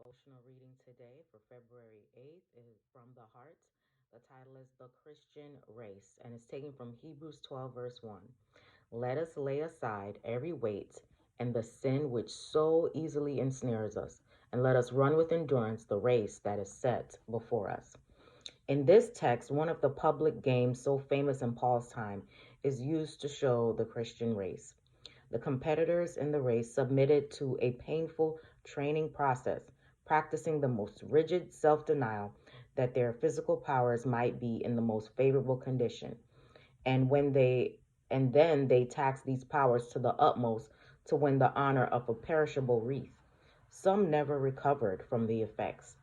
devotional reading today for February 8th is from the heart. The title is The Christian Race, and it's taken from Hebrews 12, verse 1. Let us lay aside every weight and the sin which so easily ensnares us, and let us run with endurance the race that is set before us. In this text, one of the public games so famous in Paul's time is used to show the Christian race. The competitors in the race submitted to a painful training process, practicing the most rigid self denial that their physical powers might be in the most favorable condition. And when they and then they tax these powers to the utmost to win the honor of a perishable wreath. Some never recovered from the effects.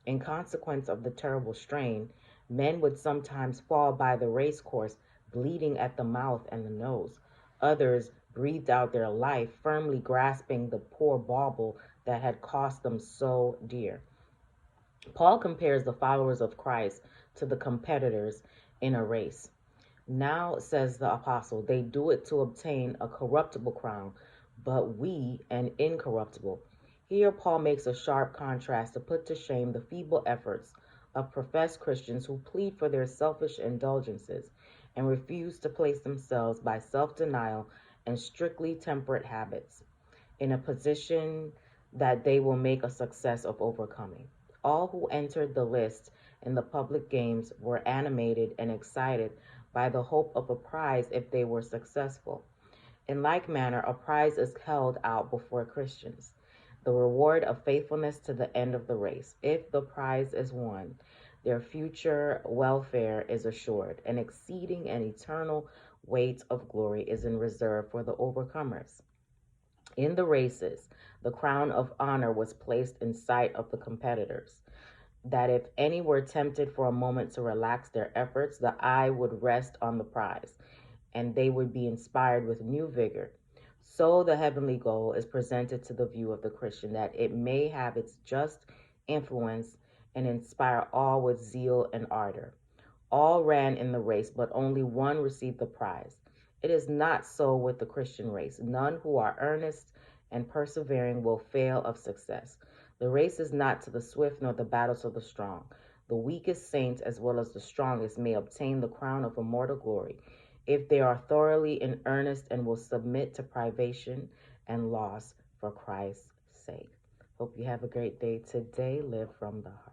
In consequence of the terrible strain, men would sometimes fall by the race course, bleeding at the mouth and the nose. Others breathed out their life, firmly grasping the poor bauble that had cost them so dear. Paul compares the followers of Christ to the competitors in a race. Now, says the apostle, they do it to obtain a corruptible crown, but we an incorruptible. Here, Paul makes a sharp contrast to put to shame the feeble efforts of professed Christians who plead for their selfish indulgences and refuse to place themselves by self denial and strictly temperate habits in a position that they will make a success of overcoming. All who entered the list in the public games were animated and excited by the hope of a prize if they were successful. In like manner, a prize is held out before Christians, the reward of faithfulness to the end of the race. If the prize is won, their future welfare is assured. An exceeding and eternal weight of glory is in reserve for the overcomers. In the races, the crown of honor was placed in sight of the competitors, that if any were tempted for a moment to relax their efforts, the eye would rest on the prize, and they would be inspired with new vigor. So the heavenly goal is presented to the view of the Christian, that it may have its just influence and inspire all with zeal and ardor. All ran in the race, but only one received the prize. It is not so with the Christian race. None who are earnest and persevering will fail of success. The race is not to the swift nor the battles of the strong. The weakest saints as well as the strongest may obtain the crown of immortal glory if they are thoroughly in earnest and will submit to privation and loss for Christ's sake. Hope you have a great day today. Live from the heart.